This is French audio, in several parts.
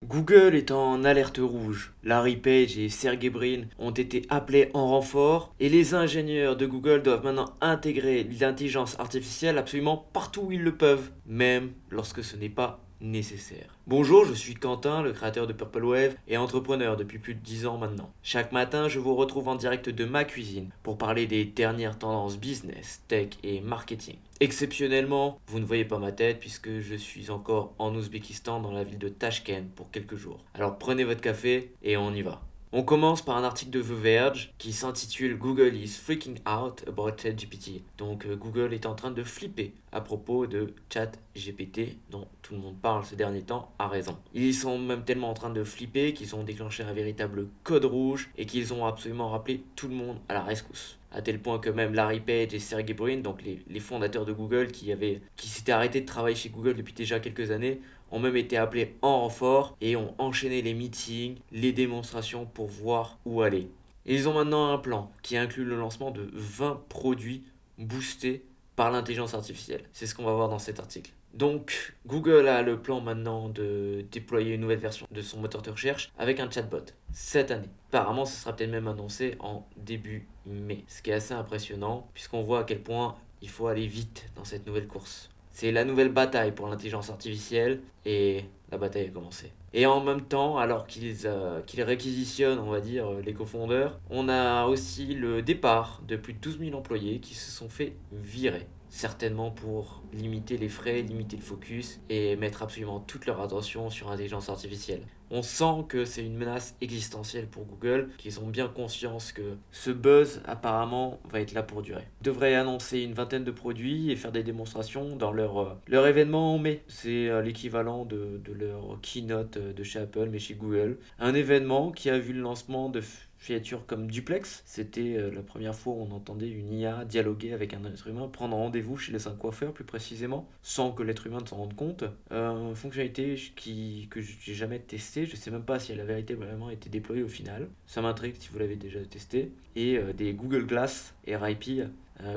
Google est en alerte rouge. Larry Page et Sergey Brin ont été appelés en renfort et les ingénieurs de Google doivent maintenant intégrer l'intelligence artificielle absolument partout où ils le peuvent, même lorsque ce n'est pas nécessaire. Bonjour, je suis Quentin, le créateur de Purple Wave et entrepreneur depuis plus de 10 ans maintenant. Chaque matin, je vous retrouve en direct de ma cuisine pour parler des dernières tendances business, tech et marketing. Exceptionnellement, vous ne voyez pas ma tête puisque je suis encore en Ouzbékistan dans la ville de Tashkent pour quelques jours. Alors prenez votre café et on y va. On commence par un article de The Verge qui s'intitule Google is freaking out about ChatGPT. Donc Google est en train de flipper à propos de ChatGPT dont tout le monde parle ces derniers temps, a raison. Ils sont même tellement en train de flipper qu'ils ont déclenché un véritable code rouge et qu'ils ont absolument rappelé tout le monde à la rescousse. À tel point que même Larry Page et Sergey Brin, donc les fondateurs de Google qui s'étaient arrêtés de travailler chez Google depuis déjà quelques années, ont même été appelés en renfort et ont enchaîné les meetings, les démonstrations pour voir où aller. Et ils ont maintenant un plan qui inclut le lancement de 20 produits boostés par l'intelligence artificielle. C'est ce qu'on va voir dans cet article. Donc, Google a le plan maintenant de déployer une nouvelle version de son moteur de recherche avec un chatbot cette année. Apparemment, ce sera peut-être même annoncé en début mai. Ce qui est assez impressionnant puisqu'on voit à quel point il faut aller vite dans cette nouvelle course. C'est la nouvelle bataille pour l'intelligence artificielle et la bataille a commencé. Et en même temps, alors qu'ils réquisitionnent, on va dire, les cofondeurs, on a aussi le départ de plus de 12 000 employés qui se sont fait virer. Certainement pour limiter les frais, limiter le focus et mettre absolument toute leur attention sur l'intelligence artificielle. On sent que c'est une menace existentielle pour Google, qu'ils ont bien conscience que ce buzz apparemment va être là pour durer. Ils devraient annoncer une vingtaine de produits et faire des démonstrations dans leur événement en mai. C'est l'équivalent de leur keynote de chez Apple, mais chez Google. Un événement qui a vu le lancement de filatures comme Duplex. C'était la première fois où on entendait une IA dialoguer avec un être humain, prendre rendez-vous chez un coiffeur plus précisément, sans que l'être humain ne s'en rende compte. Fonctionnalité que j'ai jamais testée, je sais même pas si elle a véritablement été déployée au final. Ça m'intrigue si vous l'avez déjà testé. Et des Google Glass RIP.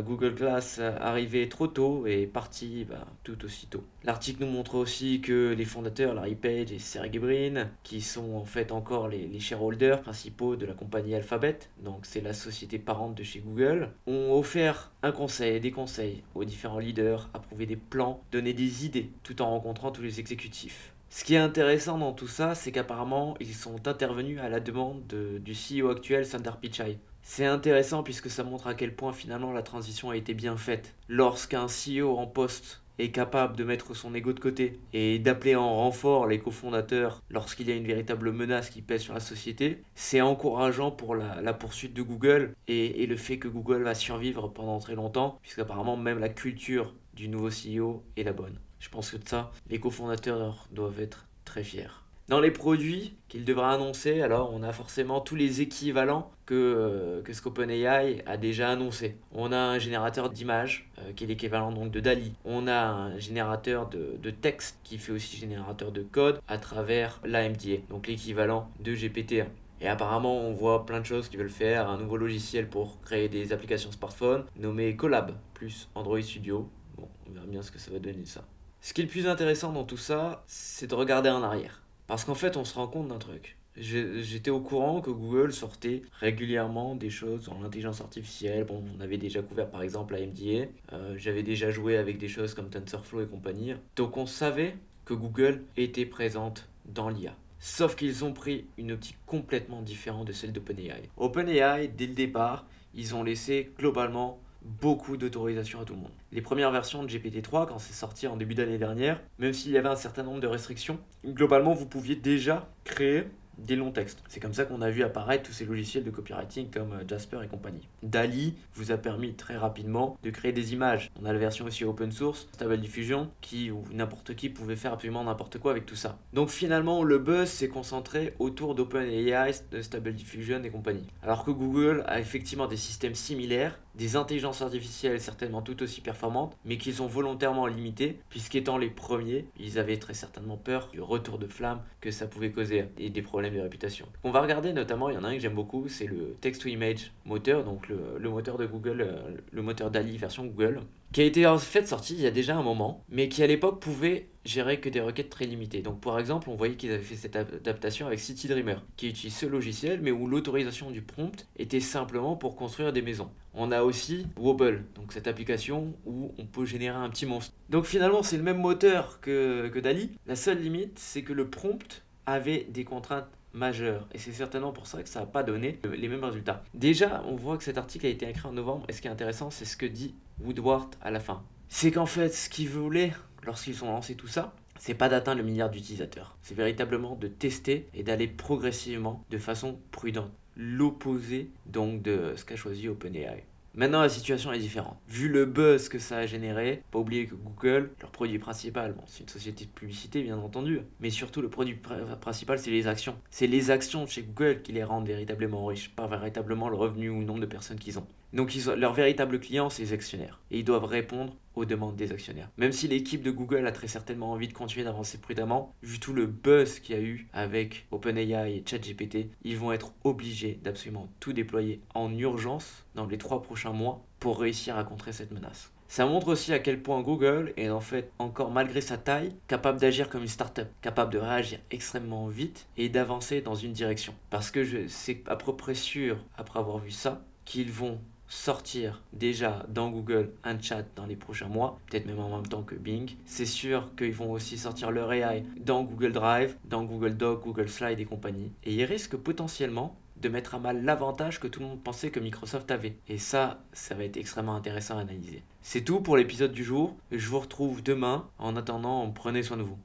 Google Glass arrivé trop tôt et parti tout aussitôt. L'article nous montre aussi que les fondateurs, Larry Page et Sergey Brin, qui sont en fait encore les shareholders principaux de la compagnie Alphabet, donc c'est la société parente de chez Google, ont offert des conseils aux différents leaders, approuvé des plans, donné des idées, tout en rencontrant tous les exécutifs. Ce qui est intéressant dans tout ça, c'est qu'apparemment, ils sont intervenus à la demande du CEO actuel, Sundar Pichai. C'est intéressant puisque ça montre à quel point finalement la transition a été bien faite. Lorsqu'un CEO en poste est capable de mettre son ego de côté et d'appeler en renfort les cofondateurs lorsqu'il y a une véritable menace qui pèse sur la société, c'est encourageant pour la poursuite de Google et le fait que Google va survivre pendant très longtemps, puisqu'apparemment même la culture du nouveau CEO est la bonne. Je pense que de ça, les cofondateurs doivent être très fiers. Dans les produits qu'il devra annoncer, alors on a forcément tous les équivalents que ce qu'OpenAI a déjà annoncé. On a un générateur d'images qui est l'équivalent donc de DALL-E. On a un générateur de texte qui fait aussi générateur de code à travers l'AMDA, donc l'équivalent de GPT-1. Et apparemment, on voit plein de choses qu'ils veulent faire. Un nouveau logiciel pour créer des applications smartphone nommé Collab plus Android Studio. Bon, on verra bien ce que ça va donner ça. Ce qui est le plus intéressant dans tout ça, c'est de regarder en arrière. Parce qu'en fait, on se rend compte d'un truc. J'étais au courant que Google sortait régulièrement des choses dans l'intelligence artificielle. Bon, on avait déjà couvert par exemple la MDA. J'avais déjà joué avec des choses comme TensorFlow et compagnie. Donc on savait que Google était présente dans l'IA. Sauf qu'ils ont pris une optique complètement différente de celle d'OpenAI. OpenAI, dès le départ, ils ont laissé globalement beaucoup d'autorisation à tout le monde. Les premières versions de GPT-3, quand c'est sorti en début d'année dernière, même s'il y avait un certain nombre de restrictions, globalement vous pouviez déjà créer des longs textes. C'est comme ça qu'on a vu apparaître tous ces logiciels de copywriting comme Jasper et compagnie. DALL-E vous a permis très rapidement de créer des images. On a la version aussi open source, Stable Diffusion, où n'importe qui pouvait faire absolument n'importe quoi avec tout ça. Donc finalement, le buzz s'est concentré autour d'OpenAI, de Stable Diffusion et compagnie. Alors que Google a effectivement des systèmes similaires, des intelligences artificielles certainement tout aussi performantes, mais qu'ils ont volontairement limitées, puisqu'étant les premiers, ils avaient très certainement peur du retour de flamme que ça pouvait causer et des problèmes de réputation. On va regarder notamment, il y en a un que j'aime beaucoup, c'est le Text-to-Image moteur, donc le moteur de Google, le moteur DALL-E version Google. qui a été en fait sorti il y a déjà un moment, mais qui à l'époque pouvait gérer que des requêtes très limitées. Donc par exemple, on voyait qu'ils avaient fait cette adaptation avec City Dreamer, qui utilise ce logiciel, mais où l'autorisation du prompt était simplement pour construire des maisons. On a aussi Wobble, donc cette application où on peut générer un petit monstre. Donc finalement, c'est le même moteur que DALL-E. La seule limite, c'est que le prompt avait des contraintes majeures. Et c'est certainement pour ça que ça n'a pas donné les mêmes résultats. Déjà, on voit que cet article a été écrit en novembre, et ce qui est intéressant, c'est ce que dit Woodward à la fin. C'est qu'en fait, ce qu'ils voulaient, lorsqu'ils ont lancé tout ça, c'est pas d'atteindre le milliard d'utilisateurs. C'est véritablement de tester et d'aller progressivement, de façon prudente. L'opposé donc de ce qu'a choisi OpenAI. Maintenant, la situation est différente. Vu le buzz que ça a généré, pas oublier que Google, leur produit principal, bon, c'est une société de publicité bien entendu, mais surtout le produit principal, c'est les actions. C'est les actions de chez Google qui les rendent véritablement riches, pas véritablement le revenu ou le nombre de personnes qu'ils ont. Donc leur véritable client, c'est les actionnaires. Et ils doivent répondre aux demandes des actionnaires. Même si l'équipe de Google a très certainement envie de continuer d'avancer prudemment, vu tout le buzz qu'il y a eu avec OpenAI et ChatGPT, ils vont être obligés d'absolument tout déployer en urgence dans les 3 prochains mois pour réussir à contrer cette menace. Ça montre aussi à quel point Google est en fait, encore malgré sa taille, capable d'agir comme une start-up, capable de réagir extrêmement vite et d'avancer dans une direction. Parce que c'est à peu près sûr, après avoir vu ça, qu'ils vont sortir déjà dans Google un chat dans les prochains mois, peut-être même en même temps que Bing. C'est sûr qu'ils vont aussi sortir leur AI dans Google Drive, dans Google Doc, Google Slide et compagnie. Et ils risquent potentiellement de mettre à mal l'avantage que tout le monde pensait que Microsoft avait. Et ça va être extrêmement intéressant à analyser. C'est tout pour l'épisode du jour. Je vous retrouve demain. En attendant, prenez soin de vous.